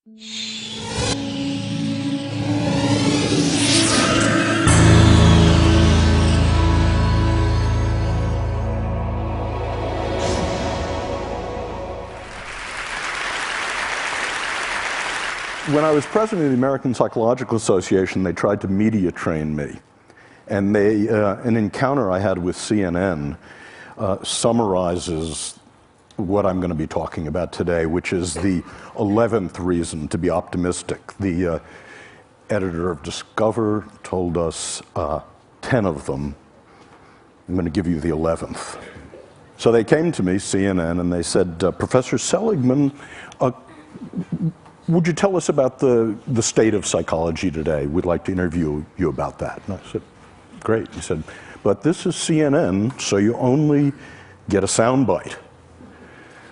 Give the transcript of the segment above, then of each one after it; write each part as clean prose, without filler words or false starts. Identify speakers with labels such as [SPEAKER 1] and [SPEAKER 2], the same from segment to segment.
[SPEAKER 1] When I was president of the American Psychological Association, they tried to media train me. And an encounter I had with CNN summarizes what I'm going to be talking about today, which is the 11th reason to be optimistic. The editor of Discover told us 10 of them. I'm going to give you the 11th. So they came to me, CNN, and they said, Professor Seligman, would you tell us about the state of psychology today? We'd like to interview you about that. And I said, great. He said, but this is CNN, so you only get a soundbite.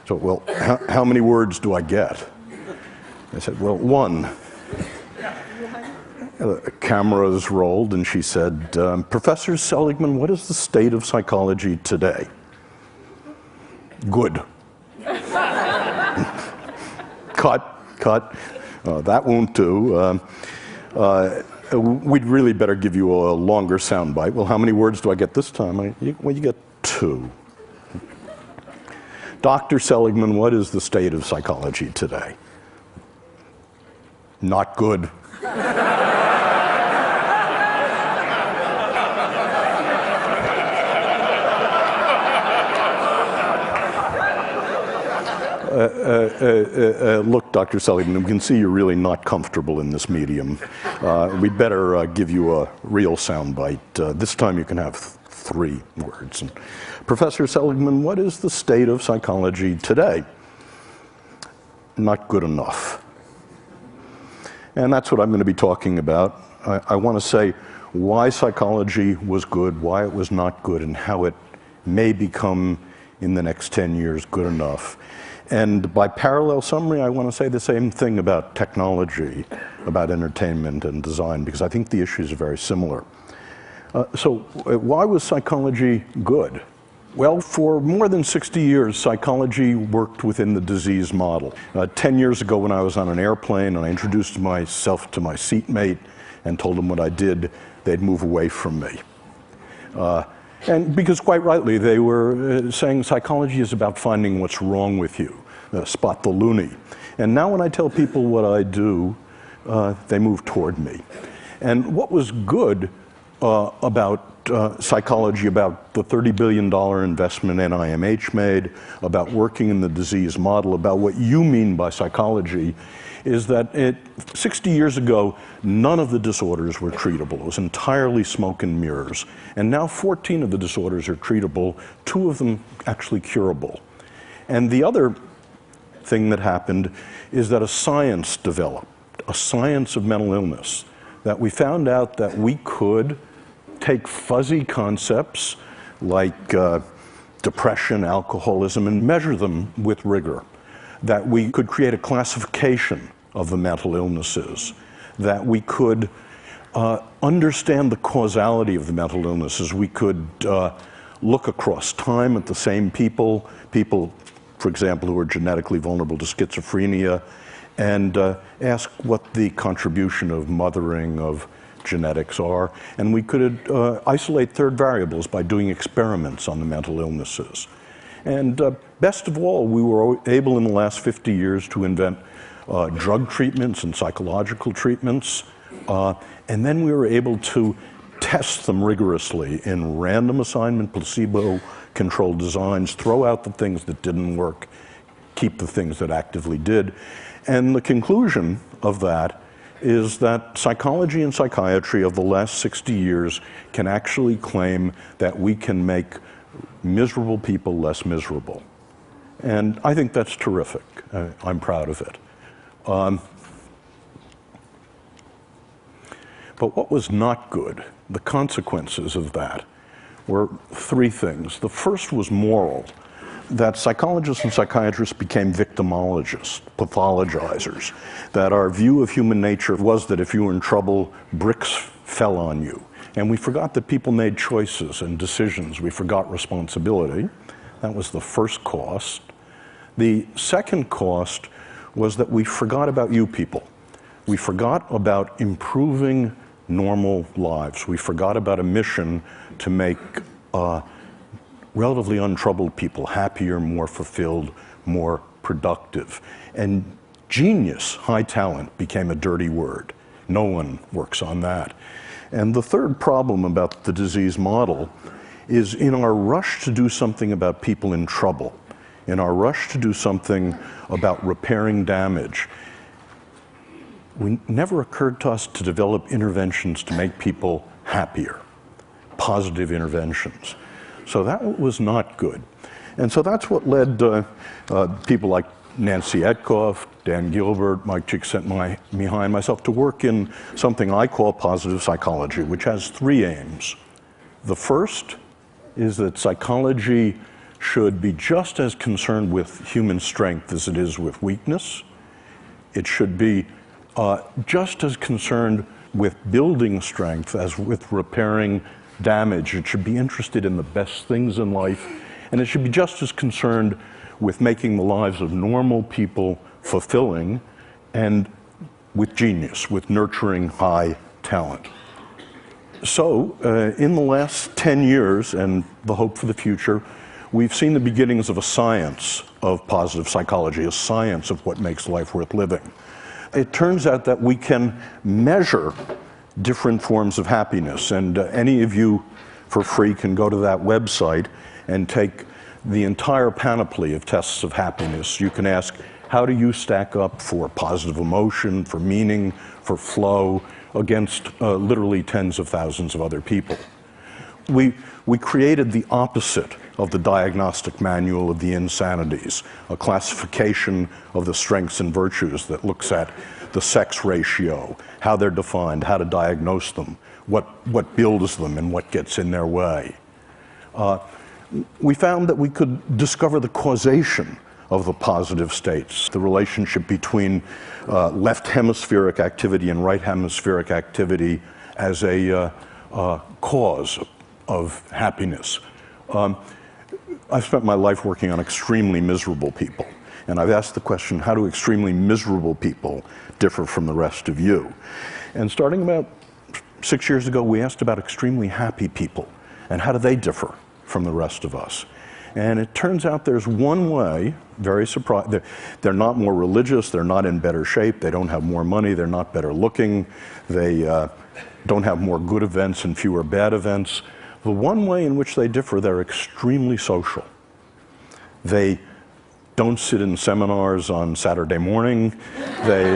[SPEAKER 1] So, well, how many words do I get? I said, well, one. Cameras rolled, and she said, Professor Seligman, what is the state of psychology today? Good. Cut. That won't do. We'd really better give you a longer soundbite. Well, how many words do I get this time? Well, you get 2. Dr. Seligman, what is the state of psychology today? Not good. Look, Dr. Seligman, we can see you're really not comfortable in this medium. We'd better give you a real soundbite. This time you can have 3 words. And, Professor Seligman, what is the state of psychology today? Not good enough. And that's what I'm going to be talking about. I want to say why psychology was good, why it was not good, and how it may become, in the next 10 years, good enough. And by parallel summary, I want to say the same thing about technology, about entertainment and design, because I think the issues are very similar. So why was psychology good? Well, for more than 60 years, psychology worked within the disease model. 10 years ago when I was on an airplane and I introduced myself to my seatmate and told them what I did, they'd move away from me. And because quite rightly, they were saying psychology is about finding what's wrong with you, spot the loony. And now when I tell people what I do, they move toward me. And what was good about psychology, about the $30 billion investment NIMH made, about working in the disease model, about what you mean by psychology, is that 60 years ago, none of the disorders were treatable. It was entirely smoke and mirrors. And now 14 of the disorders are treatable, 2 of them actually curable. And the other thing that happened is that a science developed, a science of mental illness, that we found out that we could take fuzzy concepts like depression, alcoholism, and measure them with rigor. That we could create a classification of the mental illnesses, that we could understand the causality of the mental illnesses. We could look across time at the same people, for example, who are genetically vulnerable to schizophrenia, and ask what the contribution of mothering, of genetics are. And we could isolate third variables by doing experiments on the mental illnesses. And best of all, we were able in the last 50 years to invent drug treatments and psychological treatments. And then we were able to test them rigorously in random assignment, placebo-controlled designs, throw out the things that didn't work, keep the things that actively did. And the conclusion of that is that psychology and psychiatry of the last 60 years can actually claim that we can make miserable people less miserable. And I think that's terrific. I'm proud of it. But what was not good, the consequences of that, were 3 things. The first was moral, that psychologists and psychiatrists became victimologists, pathologizers, that our view of human nature was that if you were in trouble, bricks fell on you. And we forgot that people made choices and decisions. We forgot responsibility. That was the first cost. The second cost was that we forgot about you people. We forgot about improving normal lives. We forgot about a mission to make relatively untroubled people happier, more fulfilled, more productive. And genius, high talent, became a dirty word. No one works on that. And the third problem about the disease model is, in our rush to do something about people in trouble, in our rush to do something about repairing damage, it never occurred to us to develop interventions to make people happier, positive interventions. So that was not good. And so that's what led people like Nancy Etkoff, Dan Gilbert, Mike Csikszentmihalyi, and myself to work in something I call positive psychology, which has three aims. The first is that psychology should be just as concerned with human strength as it is with weakness. It should be just as concerned with building strength as with repairing damage. It should be interested in the best things in life, and it should be just as concerned with making the lives of normal people fulfilling, and with genius, with nurturing high talent. So, in the last 10 years, and the hope for the future, we've seen the beginnings of a science of positive psychology, a science of what makes life worth living. It turns out that we can measure different forms of happiness, and any of you for free can go to that website and take the entire panoply of tests of happiness. You can ask, how do you stack up for positive emotion, for meaning, for flow, against literally tens of thousands of other people. We created the opposite of the diagnostic manual of the insanities, a classification of the strengths and virtues that looks at the sex ratio, how they're defined, how to diagnose them, what builds them and what gets in their way. We found that we could discover the causation of the positive states, the relationship between left hemispheric activity and right hemispheric activity as a cause of happiness. I've spent my life working on extremely miserable people, and I've asked the question, how do extremely miserable people differ from the rest of you? And starting about 6 years ago, we asked about extremely happy people, and how do they differ from the rest of us? And it turns out there's one way, very surprising, they're not more religious, they're not in better shape, they don't have more money, they're not better looking, they don't have more good events and fewer bad events. The one way in which they differ, they're extremely social. They don't sit in seminars on Saturday morning. They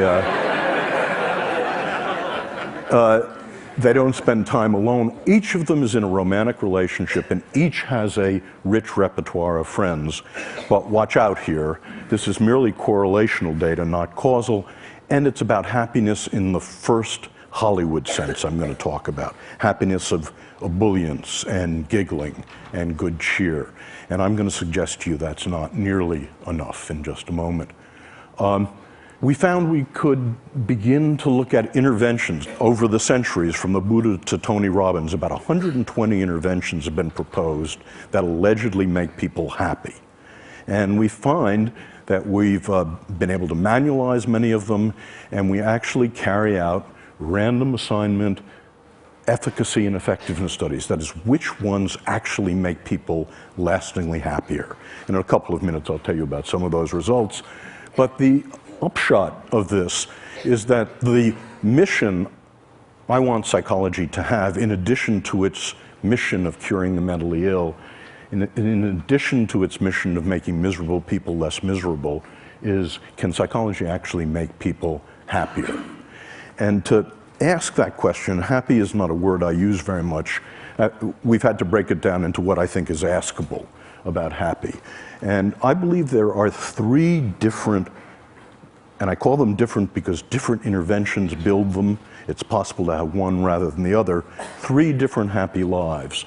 [SPEAKER 1] don't spend time alone. Each of them is in a romantic relationship, and each has a rich repertoire of friends. But watch out here. This is merely correlational data, not causal, and it's about happiness in the first Hollywood sense I'm going to talk about. Happiness of ebullience and giggling and good cheer. And I'm going to suggest to you that's not nearly enough in just a moment. We found we could begin to look at interventions over the centuries, from the Buddha to Tony Robbins. About 120 interventions have been proposed that allegedly make people happy. And we find that we've been able to manualize many of them, and we actually carry out random assignment efficacy and effectiveness studies. That is, which ones actually make people lastingly happier. In a couple of minutes, I'll tell you about some of those results. But the upshot of this is that the mission I want psychology to have, in addition to its mission of curing the mentally ill, in addition to its mission of making miserable people less miserable, is, can psychology actually make people happier? And to ask that question, happy is not a word I use very much. We've had to break it down into what I think is askable about happy. And I believe there are three different, and I call them different because different interventions build them. It's possible to have one rather than the other. Three different happy lives.